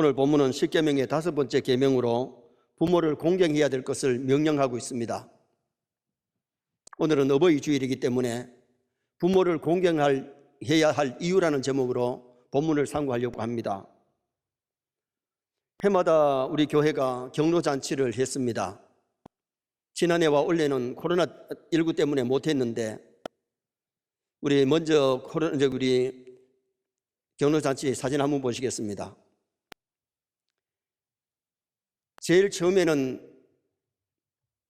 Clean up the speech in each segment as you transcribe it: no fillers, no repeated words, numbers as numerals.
오늘 본문은 십계명의 5번째 계명으로 부모를 공경해야 될 것을 명령하고 있습니다. 오늘은 어버이 주일이기 때문에 부모를 공경해야 할 이유라는 제목으로 본문을 상고하려고 합니다. 해마다 우리 교회가 경로잔치를 했습니다. 지난해와 올해는 코로나19 때문에 못했는데 우리 먼저 우리 경로잔치 사진 한번 보시겠습니다. 제일 처음에는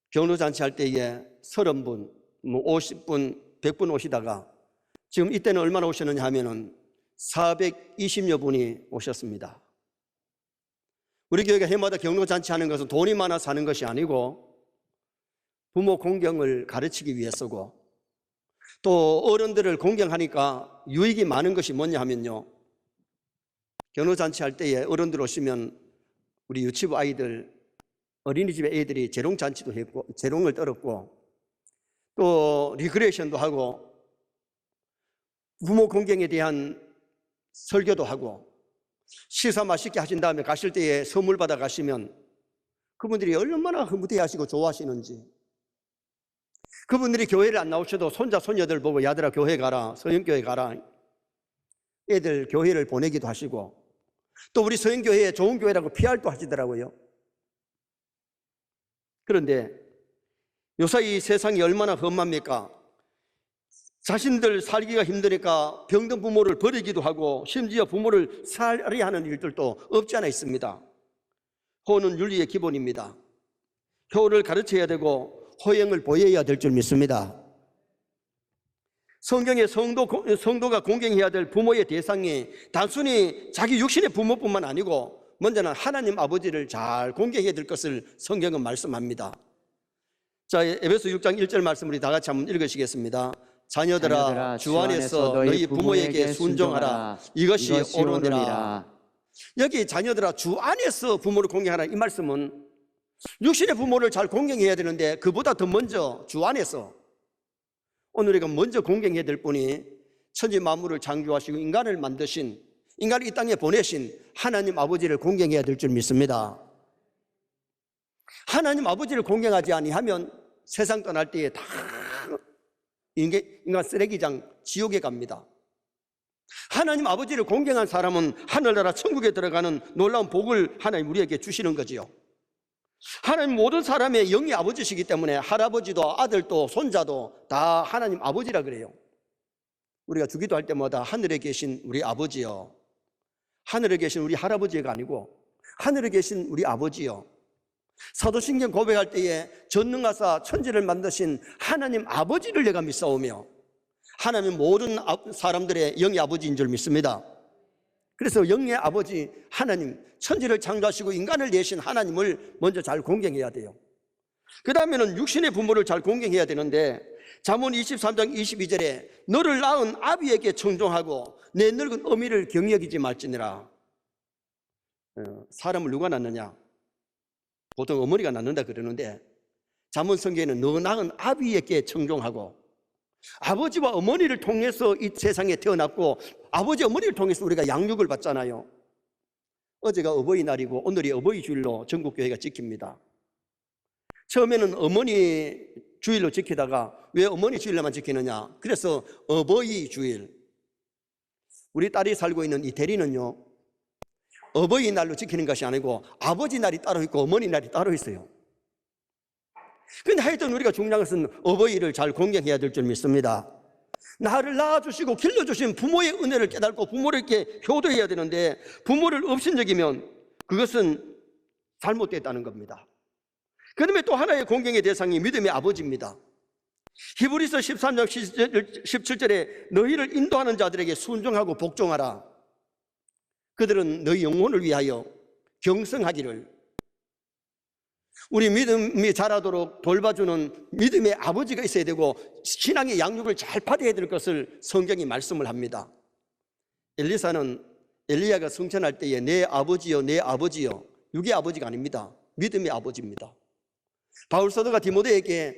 경로잔치 할 때에 30분, 50분, 100분 오시다가 지금 이때는 얼마나 오셨느냐 하면은 420여 분이 오셨습니다. 우리 교회가 해마다 경로잔치 하는 것은 돈이 많아서 하는 것이 아니고 부모 공경을 가르치기 위해서고, 또 어른들을 공경하니까 유익이 많은 것이 뭐냐 하면요, 경로잔치 할 때에 어른들 오시면 우리 유치부 아이들, 어린이집 애들이 재롱잔치도 했고 재롱을 떨었고 또 리크레이션도 하고 부모 공경에 대한 설교도 하고, 식사 맛있게 하신 다음에 가실 때에 선물 받아 가시면 그분들이 얼마나 흐뭇해 하시고 좋아하시는지, 그분들이 교회를 안 나오셔도 손자 손녀들 보고 야들아 교회 가라, 서영교회 가라, 애들 교회를 보내기도 하시고, 또 우리 서영교회에 좋은 교회라고 PR도 하시더라고요. 그런데 요사이 세상이 얼마나 험합니까? 자신들 살기가 힘드니까 병든 부모를 버리기도 하고 심지어 부모를 살해야 하는 일들도 없지 않아 있습니다. 호는 윤리의 기본입니다. 효를 가르쳐야 되고 호행을 보여야 될 줄 믿습니다. 성경에 성도가 공경해야 될 부모의 대상이 단순히 자기 육신의 부모뿐만 아니고 먼저는 하나님 아버지를 잘 공경해야 될 것을 성경은 말씀합니다. 자, 에베소 6장 1절 말씀 우리 다 같이 한번 읽으시겠습니다. 자녀들아 주 안에서 너희 부모에게 순종하라. 이것이 옳으니라. 여기 자녀들아 주 안에서 부모를 공경하라, 이 말씀은 육신의 부모를 잘 공경해야 되는데 그보다 더 먼저 주 안에서, 오늘 우리가 먼저 공경해야 될 분이 천지 만물을 창조하시고 인간을 만드신, 인간을 이 땅에 보내신 하나님 아버지를 공경해야 될 줄 믿습니다. 하나님 아버지를 공경하지 아니하면 세상 떠날 때에 다 인간 쓰레기장 지옥에 갑니다. 하나님 아버지를 공경한 사람은 하늘나라 천국에 들어가는 놀라운 복을 하나님 우리에게 주시는 거지요. 하나님 모든 사람의 영의 아버지시기 때문에 할아버지도 아들도 손자도 다 하나님 아버지라 그래요. 우리가 주기도 할 때마다 하늘에 계신 우리 아버지요, 하늘에 계신 우리 할아버지가 아니고 하늘에 계신 우리 아버지요, 사도신경 고백할 때에 전능하사 천지를 만드신 하나님 아버지를 내가 믿사오며, 하나님 모든 사람들의 영의 아버지인 줄 믿습니다. 그래서 영의 아버지 하나님, 천지를 창조하시고 인간을 내신 하나님을 먼저 잘 공경해야 돼요. 그 다음에는 육신의 부모를 잘 공경해야 되는데, 잠언 23장 22절에 너를 낳은 아비에게 청종하고 내 늙은 어미를 경여기지 말지니라. 사람을 누가 낳느냐? 보통 어머니가 낳는다 그러는데 잠언 성경에는 너 낳은 아비에게 청종하고, 아버지와 어머니를 통해서 이 세상에 태어났고 아버지 어머니를 통해서 우리가 양육을 받잖아요. 어제가 어버이날이고 오늘이 어버이 주일로 전국교회가 지킵니다. 처음에는 어머니 주일로 지키다가 왜 어머니 주일로만 지키느냐, 그래서 어버이 주일. 우리 딸이 살고 있는 이 대리는요, 어버이날로 지키는 것이 아니고 아버지 날이 따로 있고 어머니 날이 따로 있어요. 근데 하여튼 우리가 중요한 것은 어버이를 잘 공경해야 될 줄 믿습니다. 나를 낳아주시고 길러주신 부모의 은혜를 깨닫고 부모를 이렇게 효도해야 되는데, 부모를 업신여기면 그것은 잘못됐다는 겁니다. 그 다음에 또 하나의 공경의 대상이 믿음의 아버지입니다. 히브리서 13장 17절에 너희를 인도하는 자들에게 순종하고 복종하라. 그들은 너희 영혼을 위하여 경성하기를. 우리 믿음이 자라도록 돌봐주는 믿음의 아버지가 있어야 되고 신앙의 양육을 잘 받아야 될 것을 성경이 말씀을 합니다. 엘리사는 엘리야가 성천할 때에 내 아버지여 내 아버지여, 육의 아버지가 아닙니다. 믿음의 아버지입니다. 바울 사도가 디모데에게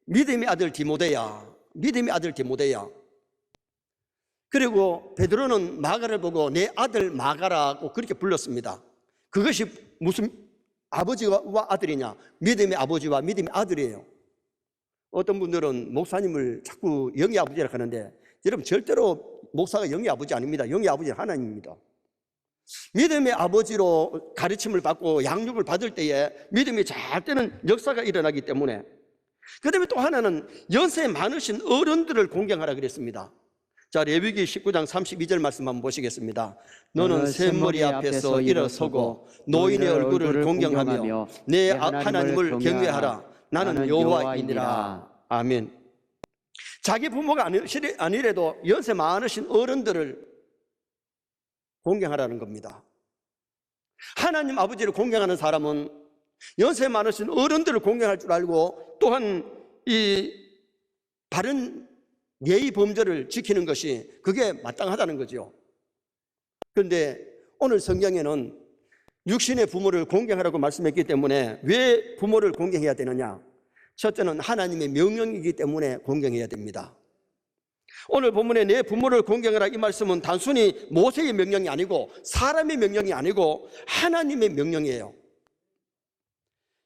믿음의 아들 디모데야, 믿음의 아들 디모데야. 그리고 베드로는 마가를 보고 내 아들 마가라고 그렇게 불렀습니다. 그것이 무슨 아버지와 아들이냐? 믿음의 아버지와 믿음의 아들이에요. 어떤 분들은 목사님을 자꾸 영의 아버지라고 하는데, 여러분 절대로 목사가 영의 아버지 아닙니다. 영의 아버지는 하나님입니다. 믿음의 아버지로 가르침을 받고 양육을 받을 때에 믿음이 잘 되는 역사가 일어나기 때문에, 그 다음에 또 하나는 연세 많으신 어른들을 공경하라 그랬습니다. 자, 레위기 19장 32절 말씀 한번 보시겠습니다. 너는 샘머리 앞에서 일어서고 노인의 얼굴을 공경하며 내 하나님을 경외하라. 나는 여호와이니라. 아멘. 자기 부모가 아니래도 연세 많으신 어른들을 공경하라는 겁니다. 하나님 아버지를 공경하는 사람은 연세 많으신 어른들을 공경할 줄 알고, 또한 이 바른 예의 범절을 지키는 것이 그게 마땅하다는 거죠. 그런데 오늘 성경에는 육신의 부모를 공경하라고 말씀했기 때문에 왜 부모를 공경해야 되느냐? 첫째는 하나님의 명령이기 때문에 공경해야 됩니다. 오늘 본문에 내 부모를 공경하라, 이 말씀은 단순히 모세의 명령이 아니고 사람의 명령이 아니고 하나님의 명령이에요.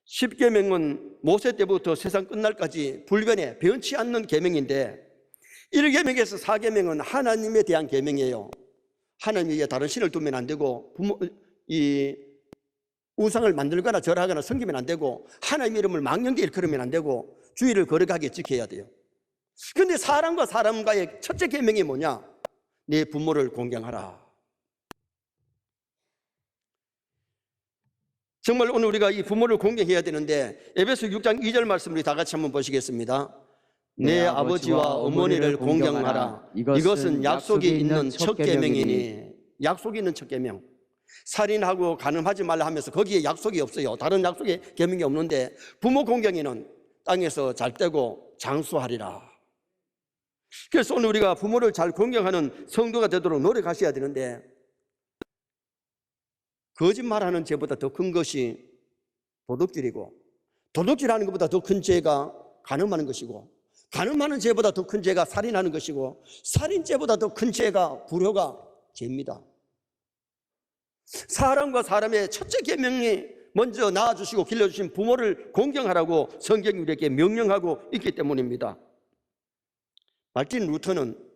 10계명은 모세 때부터 세상 끝날까지 불변해 변치 않는 계명인데, 1계명에서 4계명은 하나님에 대한 계명이에요. 하나님 위에 다른 신을 두면 안 되고, 우상을 만들거나 절하거나 섬기면 안 되고, 하나님 이름을 망령되이 일컬으면 안 되고, 주의를 거룩하게 지켜야 돼요. 그런데 사람과 사람과의 첫째 계명이 뭐냐? 내 부모를 공경하라. 정말 오늘 우리가 이 부모를 공경해야 되는데, 에베소 6장 2절 말씀을 다 같이 한번 보시겠습니다. 내 아버지와 어머니를 공경하라. 이것은 약속이 있는 첫 계명이니. 약속이 있는 첫 계명. 살인하고 간음하지 말라 하면서 거기에 약속이 없어요. 다른 약속의 계명이 없는데, 부모 공경에는 땅에서 잘 떼고 장수하리라. 그래서 오늘 우리가 부모를 잘 공경하는 성도가 되도록 노력하셔야 되는데, 거짓말하는 죄보다 더 큰 것이 도둑질이고, 도둑질하는 것보다 더 큰 죄가 간음하는 것이고, 간음하는 죄보다 더 큰 죄가 살인하는 것이고, 살인죄보다 더 큰 죄가 불효가 죄입니다. 사람과 사람의 첫째 계명이 먼저 낳아주시고 길러주신 부모를 공경하라고 성경이 우리에게 명령하고 있기 때문입니다. 마르틴 루터는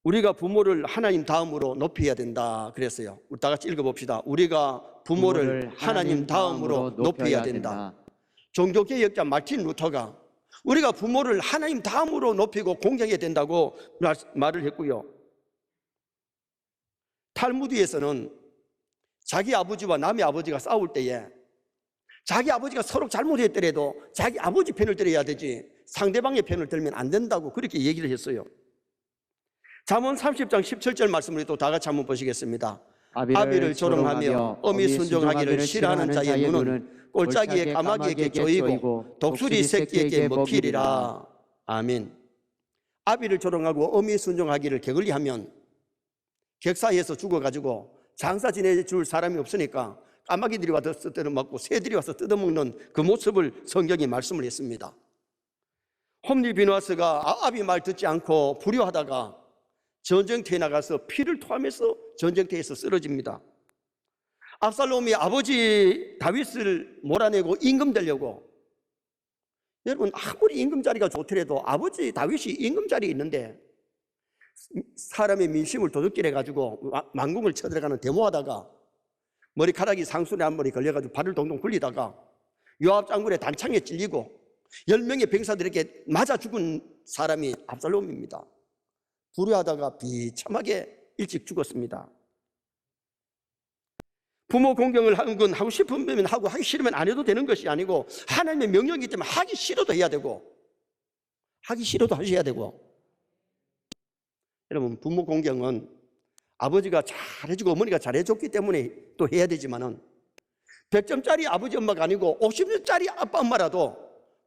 우리가 부모를 하나님 다음으로 높여야 된다 그랬어요. 우리 다 같이 읽어봅시다. 우리가 부모를 하나님 다음으로 높여야 된다. 종교개혁자 마르틴 루터가 우리가 부모를 하나님 다음으로 높이고 공경해야 된다고 말을 했고요. 탈무드에서는 자기 아버지와 남의 아버지가 싸울 때에 자기 아버지가 서로 잘못했더라도 자기 아버지 편을 들어야 되지 상대방의 편을 들면 안 된다고 그렇게 얘기를 했어요. 잠언 30장 17절 말씀을 또 다 같이 한번 보시겠습니다. 아비를 조롱하며 어미 순종하기를 싫어하는 자의 눈은 꼴짜기에 까마귀에게 조이고 독수리 새끼에게 먹히리라. 아멘. 아비를 조롱하고 어미 순종하기를 게을리하면 객사에서 죽어가지고 장사 지내줄 사람이 없으니까 까마귀들이 와서 뜯어먹고 새들이 와서 뜯어먹는 그 모습을 성경이 말씀을 했습니다. 홈리 비누아스가 아비 말 듣지 않고 불효하다가 전쟁터에 나가서 피를 토하면서 전쟁터에서 쓰러집니다. 압살롬이 아버지 다윗을 몰아내고 임금 되려고, 여러분 아무리 임금 자리가 좋더라도 아버지 다윗이 임금 자리에 있는데 사람의 민심을 도둑질해 가지고 망궁을 쳐들어가는 데모하다가 머리카락이 상순에 한 머리 걸려가지고 발을 동동 굴리다가 요압 장군의 단창에 찔리고 10명의 병사들에게 맞아 죽은 사람이 압살롬입니다. 불효하다가 비참하게 일찍 죽었습니다. 부모 공경을 하는 건 하고 싶으면 하고 하기 싫으면 안 해도 되는 것이 아니고 하나님의 명령이기 때문에 하기 싫어도 해야 되고 하기 싫어도 하셔야 되고, 여러분 부모 공경은 아버지가 잘해주고 어머니가 잘해줬기 때문에 또 해야 되지만은 100점짜리 아버지 엄마가 아니고 50점짜리 아빠 엄마라도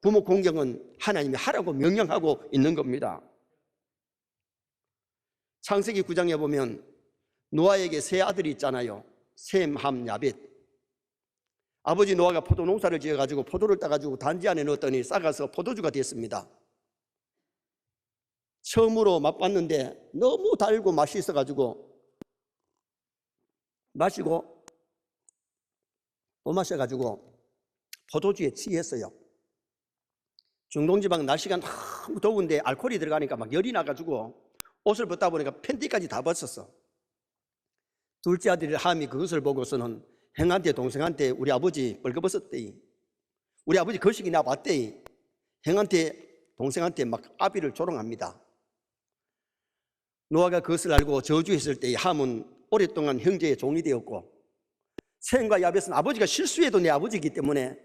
부모 공경은 하나님이 하라고 명령하고 있는 겁니다. 창세기 9장에 보면 노아에게 세 아들이 있잖아요. 셈, 함, 야벳. 아버지 노아가 포도 농사를 지어가지고 포도를 따가지고 단지 안에 넣었더니 썩어서 포도주가 됐습니다. 처음으로 맛봤는데 너무 달고 맛이 있어가지고 마시고 또 마셔가지고 포도주에 취했어요. 중동지방 날씨가 너무 더운데 알코올이 들어가니까 막 열이 나가지고 옷을 벗다 보니까 팬티까지 다 벗었어. 둘째 아들이 함이 그것을 보고서는 형한테 동생한테 우리 아버지 벌거벗었대. 우리 아버지 거식이 나봤대. 형한테 동생한테 막 아비를 조롱합니다. 노아가 그것을 알고 저주했을 때 함은 오랫동안 형제의 종이 되었고, 셈과 야벳은 아버지가 실수해도 내 아버지이기 때문에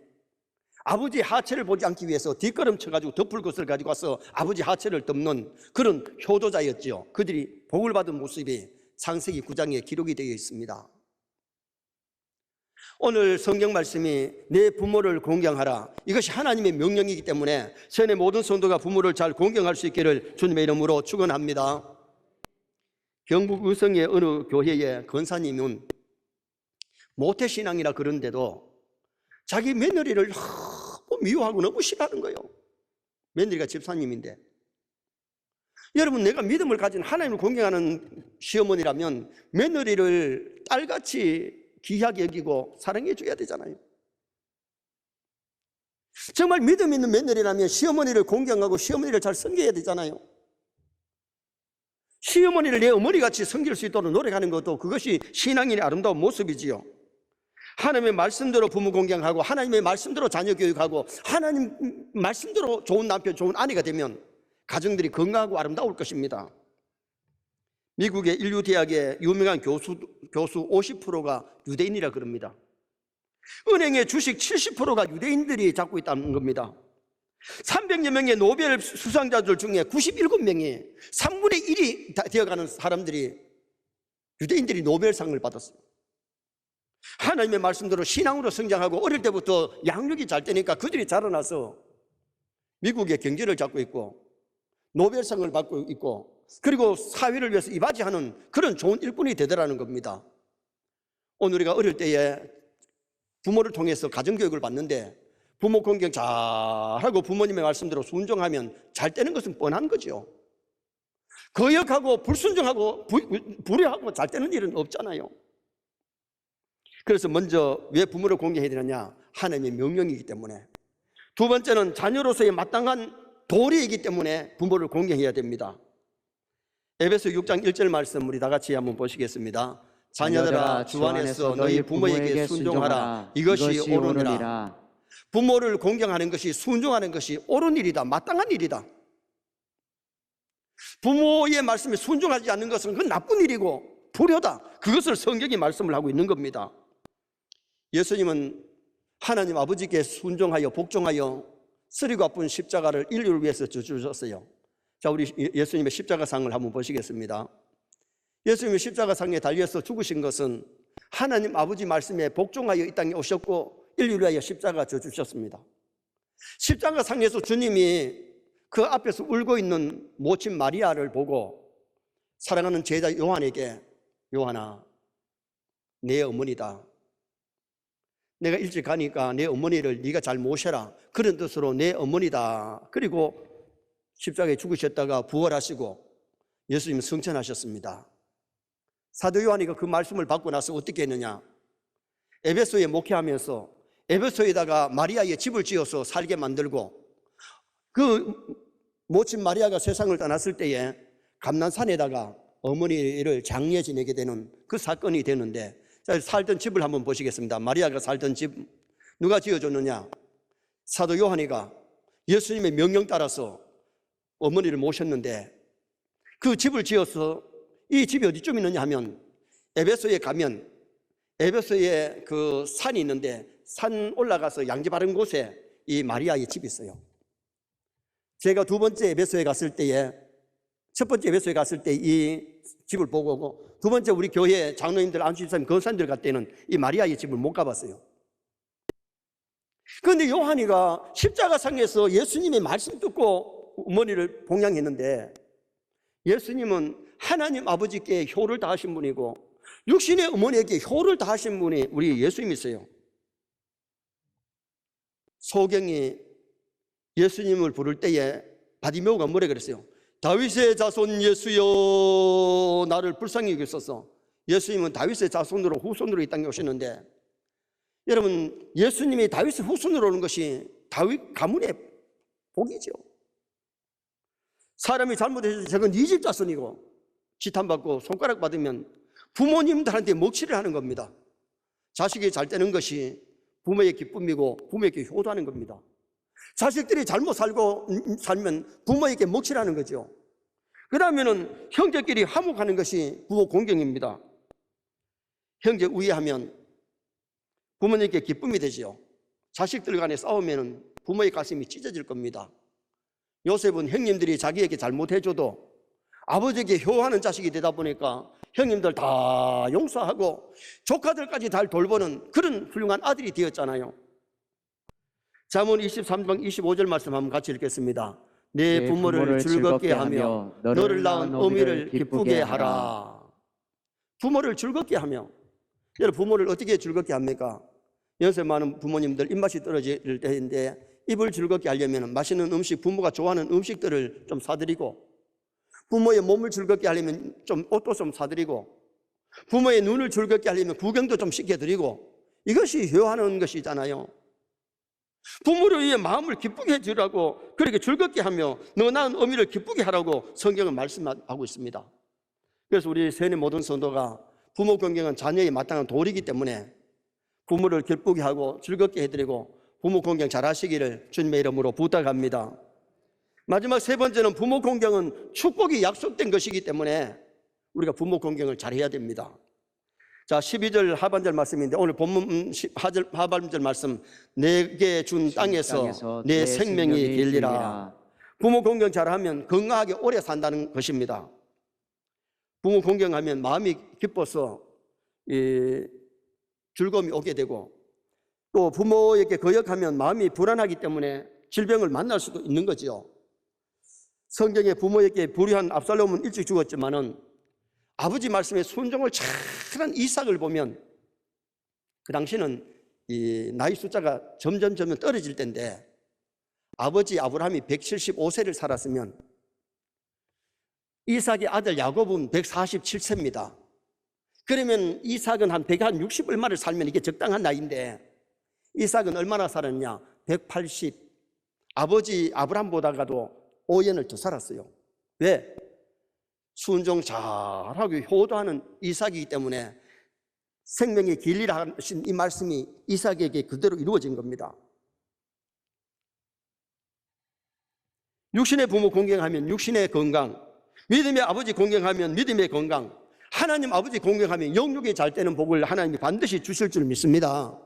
아버지의 하체를 보지 않기 위해서 뒷걸음 쳐가지고 덮을 것을 가지고 와서 아버지 하체를 덮는 그런 효도자였지요. 그들이 복을 받은 모습이 창세기 9장에 기록이 되어 있습니다. 오늘 성경 말씀이 내 부모를 공경하라, 이것이 하나님의 명령이기 때문에 세상의 모든 성도가 부모를 잘 공경할 수 있기를 주님의 이름으로 축원합니다. 경북 의성의 어느 교회의 권사님은 모태신앙이라 그런데도 자기 며느리를 너무 미워하고 너무 싫어하는 거예요. 며느리가 집사님인데. 여러분, 내가 믿음을 가진 하나님을 공경하는 시어머니라면 며느리를 딸같이 귀하게 여기고 사랑해 줘야 되잖아요. 정말 믿음 있는 며느리라면 시어머니를 공경하고 시어머니를 잘 섬겨야 되잖아요. 시어머니를 내 어머니같이 섬길 수 있도록 노력하는 것도 그것이 신앙인의 아름다운 모습이지요. 하나님의 말씀대로 부모 공경하고 하나님의 말씀대로 자녀 교육하고 하나님 말씀대로 좋은 남편, 좋은 아내가 되면 가정들이 건강하고 아름다울 것입니다. 미국의 인류 대학의 유명한 교수 50%가 유대인이라 그럽니다. 은행의 주식 70%가 유대인들이 잡고 있다는 겁니다. 300여 명의 노벨 수상자들 중에 97명이 3분의 1이 되어가는 사람들이 유대인들이 노벨상을 받았어요. 하나님의 말씀대로 신앙으로 성장하고 어릴 때부터 양육이 잘 되니까 그들이 자라나서 미국의 경제를 잡고 있고 노벨상을 받고 있고 그리고 사회를 위해서 이바지하는 그런 좋은 일꾼이 되더라는 겁니다. 오늘 우리가 어릴 때에 부모를 통해서 가정교육을 받는데 부모 공경 잘하고 부모님의 말씀대로 순종하면 잘 되는 것은 뻔한 거죠. 거역하고 불순종하고 불효하고 잘 되는 일은 없잖아요. 그래서 먼저 왜 부모를 공경해야 되느냐? 하나님의 명령이기 때문에. 두 번째는 자녀로서의 마땅한 도리이기 때문에 부모를 공경해야 됩니다. 에베소 6장 1절 말씀 우리 다 같이 한번 보시겠습니다. 자녀들아 주 안에서 너희 부모에게 순종하라. 이것이 옳으니라. 부모를 공경하는 것이, 순종하는 것이 옳은 일이다, 마땅한 일이다. 부모의 말씀에 순종하지 않는 것은 그건 나쁜 일이고 불효다. 그것을 성경이 말씀을 하고 있는 겁니다. 예수님은 하나님 아버지께 순종하여 복종하여 쓰리고 아픈 십자가를 인류를 위해서 주셨어요. 자, 우리 예수님의 십자가상을 한번 보시겠습니다. 예수님의 십자가상에 달려서 죽으신 것은 하나님 아버지 말씀에 복종하여 이 땅에 오셨고 인류를 위하여 십자가 져 주셨습니다. 십자가상에서 주님이 그 앞에서 울고 있는 모친 마리아를 보고 사랑하는 제자 요한에게, 요한아, 내 어머니다. 내가 일찍 가니까 내 어머니를 네가 잘 모셔라. 그런 뜻으로 내 어머니다. 그리고 십자가에 죽으셨다가 부활하시고 예수님은 승천하셨습니다. 사도 요한이 그 말씀을 받고 나서 어떻게 했느냐? 에베소에 목회하면서 에베소에다가 마리아의 집을 지어서 살게 만들고, 그 모친 마리아가 세상을 떠났을 때에 감난산에다가 어머니를 장례 지내게 되는 그 사건이 되는데, 자, 살던 집을 한번 보시겠습니다. 마리아가 살던 집 누가 지어줬느냐? 사도 요한이가 예수님의 명령 따라서 어머니를 모셨는데 그 집을 지어서, 이 집이 어디쯤 있느냐 하면 에베소에 가면 에베소에 그 산이 있는데 산 올라가서 양지 바른 곳에 이 마리아의 집이 있어요. 제가 두 번째 에베소에 갔을 때에, 첫 번째 에베소에 갔을 때 이 집을 보고 오고, 두 번째 우리 교회 장로님들, 안수집사님, 권사님들 갈 때는 이 마리아의 집을 못 가봤어요. 그런데 요한이가 십자가상에서 예수님의 말씀 듣고 어머니를 봉양했는데, 예수님은 하나님 아버지께 효를 다하신 분이고 육신의 어머니에게 효를 다하신 분이 우리 예수님이세요. 소경이 예수님을 부를 때에 바디메오가 뭐라 그랬어요? 다윗의 자손 예수여 나를 불쌍히 여기소서. 예수님은 다윗의 자손으로, 후손으로 이 땅에 오셨는데 여러분, 예수님이 다윗의 후손으로 오는 것이 다윗 가문의 복이죠. 사람이 잘못해서 저건 네 집 자손이고 지탄받고 손가락 받으면 부모님들한테 먹칠을 하는 겁니다. 자식이 잘 되는 것이 부모의 기쁨이고 부모에게 효도하는 겁니다. 자식들이 잘못 살면 부모에게 먹칠하는 거죠. 그 다음에는 형제끼리 화목하는 것이 부모 공경입니다. 형제 우애하면 부모님께 기쁨이 되지요. 자식들 간에 싸우면 부모의 가슴이 찢어질 겁니다. 요셉은 형님들이 자기에게 잘못해줘도 아버지에게 효하는 자식이 되다 보니까 형님들 다 용서하고 조카들까지 잘 돌보는 그런 훌륭한 아들이 되었잖아요. 잠언 23장 25절 말씀 한번 같이 읽겠습니다. 내 부모를 즐겁게 하며 너를 낳은 어미를 기쁘게 하라. 부모를 즐겁게 하며, 여러분 부모를 어떻게 즐겁게 합니까? 연세 많은 부모님들 입맛이 떨어질 때인데 입을 즐겁게 하려면 맛있는 음식, 부모가 좋아하는 음식들을 좀 사드리고, 부모의 몸을 즐겁게 하려면 좀 옷도 좀 사드리고, 부모의 눈을 즐겁게 하려면 구경도 좀 시켜드리고, 이것이 효하는 것이잖아요. 부모를 위해 마음을 기쁘게 해주라고, 그렇게 즐겁게 하며 너 낳은 어미를 기쁘게 하라고 성경은 말씀하고 있습니다. 그래서 우리 세뇌 모든 성도가 부모 공경은 자녀의 마땅한 도리이기 때문에 부모를 기쁘게 하고 즐겁게 해드리고 부모 공경 잘 하시기를 주님의 이름으로 부탁합니다. 마지막 세 번째는 부모 공경은 축복이 약속된 것이기 때문에 우리가 부모 공경을 잘 해야 됩니다. 자, 12절 하반절 말씀인데 오늘 본문 하반절 말씀, 내게 준 땅에서 내 생명이 길리라. 부모 공경 잘하면 건강하게 오래 산다는 것입니다. 부모 공경하면 마음이 기뻐서 즐거움이 오게 되고, 또 부모에게 거역하면 마음이 불안하기 때문에 질병을 만날 수도 있는 거죠. 성경에 부모에게 불의한 압살롬은 일찍 죽었지만은 아버지 말씀에 순종을 잘한 이삭을 보면 그 당시는 이 나이 숫자가 점점 떨어질 때인데 아버지 아브라함이 175세를 살았으면 이삭의 아들 야곱은 147세입니다. 그러면 이삭은 한 160 얼마를 살면 이게 적당한 나이인데 이삭은 얼마나 살았냐? 180. 아버지 아브라함보다가도 5년을 더 살았어요. 왜? 순종 잘하고 효도하는 이삭이기 때문에 생명이 길리라 하신 이 말씀이 이삭에게 그대로 이루어진 겁니다. 육신의 부모 공경하면 육신의 건강, 믿음의 아버지 공경하면 믿음의 건강, 하나님 아버지 공경하면 영육이 잘 되는 복을 하나님이 반드시 주실 줄 믿습니다.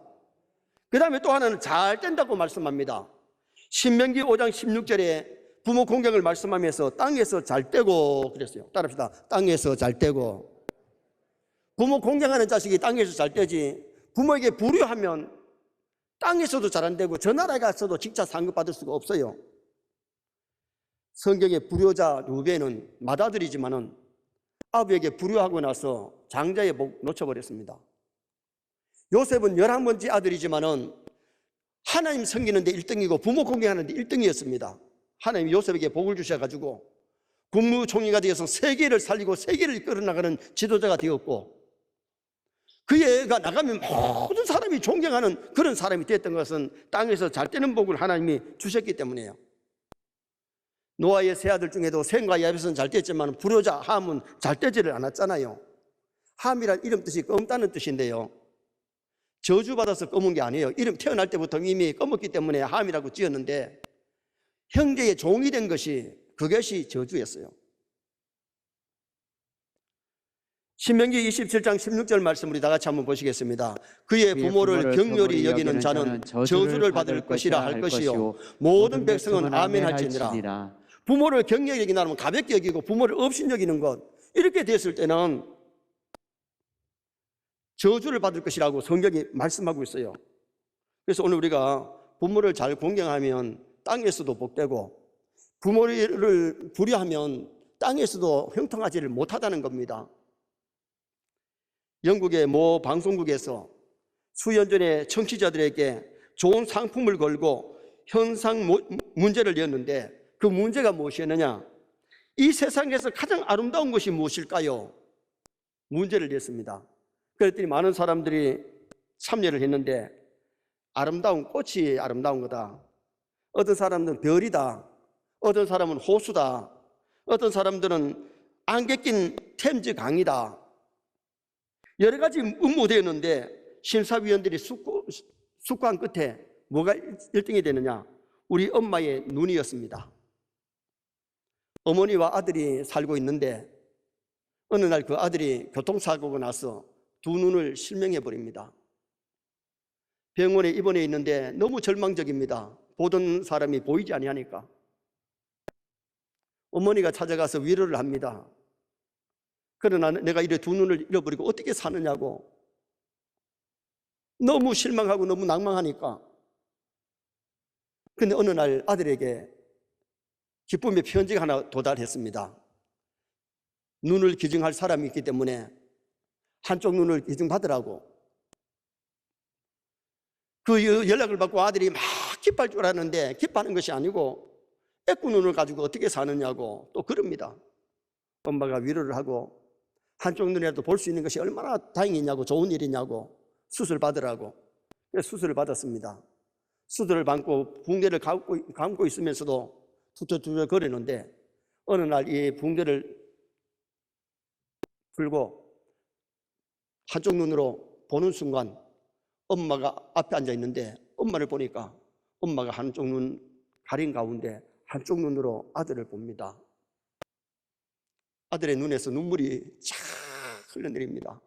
그 다음에 또 하나는 잘 된다고 말씀합니다. 신명기 5장 16절에 부모 공경을 말씀하면서 땅에서 잘 되고 그랬어요. 따라합시다. 땅에서 잘 되고. 부모 공경하는 자식이 땅에서 잘 되지, 부모에게 불효하면 땅에서도 잘 안 되고 저 나라에 가서도 직자 상급 받을 수가 없어요. 성경의 불효자 루벤은 맏아들이지만은 아버지에게 불효하고 나서 장자의 복 놓쳐버렸습니다. 요셉은 11번째 아들이지만은 하나님 섬기는데 1등이고 부모 공경하는데 1등이었습니다. 하나님이 요셉에게 복을 주셔가지고 국무총리가 되어서 세계를 살리고 세계를 이끌어나가는 지도자가 되었고, 그 애가 나가면 모든 사람이 존경하는 그런 사람이 됐던 것은 땅에서 잘 되는 복을 하나님이 주셨기 때문이에요. 노아의 세 아들 중에도 셈과 야벳은 잘 됐지만 불효자 함은 잘 되지를 않았잖아요. 함이란 이름 뜻이 검다는 뜻인데요, 저주받아서 검은 게 아니에요. 이름 태어날 때부터 이미 검었기 때문에 함이라고 지었는데 형제의 종이 된 것이, 그것이 저주였어요. 신명기 27장 16절 말씀 우리 다 같이 한번 보시겠습니다. 그의 부모를 경렬히 여기는 자는 저주를 받을 것이라 할 것이요 모든 백성은 아멘 할지니라. 부모를 경렬히 여기나면 가볍게 여기고 부모를 업신 여기는 것, 이렇게 됐을 때는 저주를 받을 것이라고 성경이 말씀하고 있어요. 그래서 오늘 우리가 부모를 잘 공경하면 땅에서도 복되고 부모를 불의하면 땅에서도 형통하지를 못하다는 겁니다. 영국의 모 방송국에서 수년 전에 청취자들에게 좋은 상품을 걸고 현상 문제를 냈는데 그 문제가 무엇이었느냐? 이 세상에서 가장 아름다운 것이 무엇일까요? 문제를 냈습니다. 그랬더니 많은 사람들이 참여를 했는데 아름다운 꽃이 아름다운 거다. 어떤 사람들은 별이다. 어떤 사람은 호수다. 어떤 사람들은 안개 낀 템즈 강이다. 여러 가지 음모되었는데 심사위원들이 숙고한 끝에 뭐가 1등이 되느냐? 우리 엄마의 눈이었습니다. 어머니와 아들이 살고 있는데 어느 날 그 아들이 교통사고가 나서 두 눈을 실명해 버립니다. 병원에 입원해 있는데 너무 절망적입니다. 보던 사람이 보이지 아니하니까. 어머니가 찾아가서 위로를 합니다. 그러나 내가 이래 두 눈을 잃어버리고 어떻게 사느냐고. 너무 실망하고 너무 낭망하니까. 근데 어느 날 아들에게 기쁨의 편지가 하나 도달했습니다. 눈을 기증할 사람이 있기 때문에 한쪽 눈을 기증받으라고. 그 연락을 받고 아들이 막 기뻐할 줄 알았는데 기뻐하는 것이 아니고 애꾸 눈을 가지고 어떻게 사느냐고 또 그럽니다. 엄마가 위로를 하고 한쪽 눈이라도 볼 수 있는 것이 얼마나 다행이냐고, 좋은 일이냐고 수술 받으라고. 그래서 수술을 받았습니다. 수술을 받고 붕대를 감고 있으면서도 투덜투덜 거리는데 어느 날 이 붕대를 풀고 한쪽 눈으로 보는 순간 엄마가 앞에 앉아 있는데 엄마를 보니까 엄마가 한쪽 눈 가린 가운데 한쪽 눈으로 아들을 봅니다. 아들의 눈에서 눈물이 쫙 흘러내립니다.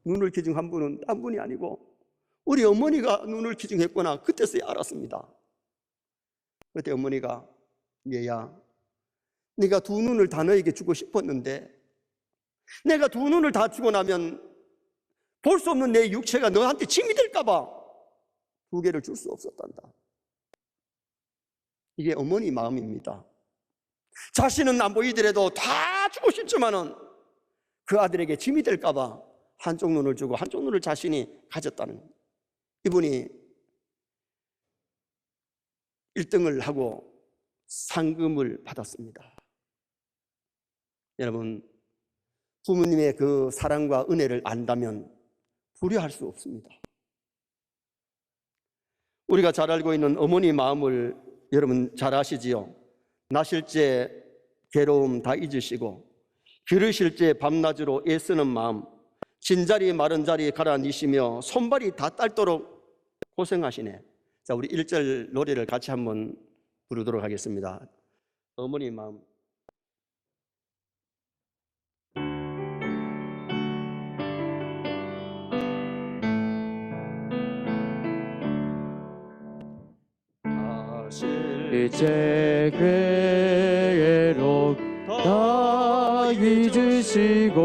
눈을 기증한 분은 딴 분이 아니고 우리 어머니가 눈을 기증했구나. 그때서야 알았습니다. 그때 어머니가 얘야, 네가 두 눈을 다 너에게 주고 싶었는데 내가 두 눈을 다 주고 나면 볼 수 없는 내 육체가 너한테 짐이 될까 봐 두 개를 줄 수 없었단다. 이게 어머니 마음입니다. 자신은 안 보이더라도 다 주고 싶지만은 그 아들에게 짐이 될까 봐 한쪽 눈을 주고 한쪽 눈을 자신이 가졌다는. 이분이 1등을 하고 상금을 받았습니다. 여러분, 부모님의 그 사랑과 은혜를 안다면 불효할 수 없습니다. 우리가 잘 알고 있는 어머니 마음을 여러분 잘 아시지요? 나실 때 괴로움 다 잊으시고 기르실 때 밤낮으로 애쓰는 마음, 진자리 마른 자리 가라앉으시며 손발이 다 딸도록 고생하시네. 자, 우리 1절 노래를 같이 한번 부르도록 하겠습니다. 어머니 마음. 이제 괴롭 다 잊으시고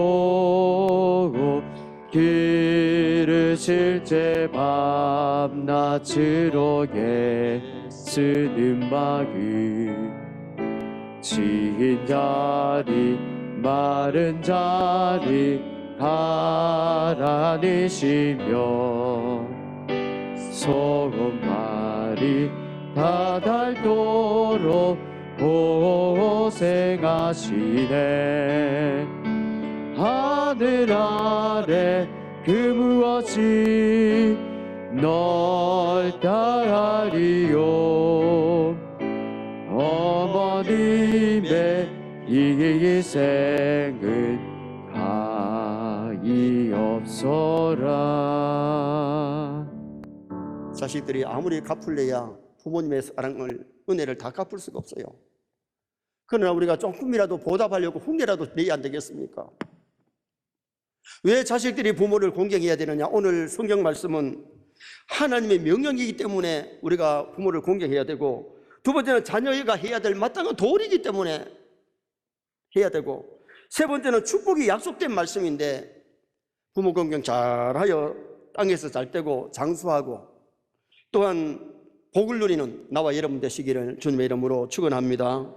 기르실 때 밤낮으로 애쓰는 마음, 진 자리 마른 자리 가라앉으시며 손발이 다 닳도록 고생하시네. 하늘 아래 그 무엇이 널 따라리요. 어머님의 이 희생은 가히 없어라. 자식들이 아무리 갚을래야 부모님의 사랑을, 은혜를 다 갚을 수가 없어요. 그러나 우리가 조금이라도 보답하려고 흉내라도 내야 안 되겠습니까? 왜 자식들이 부모를 공경해야 되느냐? 오늘 성경 말씀은 하나님의 명령이기 때문에 우리가 부모를 공경해야 되고, 두 번째는 자녀가 해야 될 마땅한 도리이기 때문에 해야 되고, 세 번째는 축복이 약속된 말씀인데 부모 공경 잘하여 땅에서 잘 되고 장수하고 또한 복을 누리는 나와 여러분 되시기를 주님의 이름으로 축원합니다.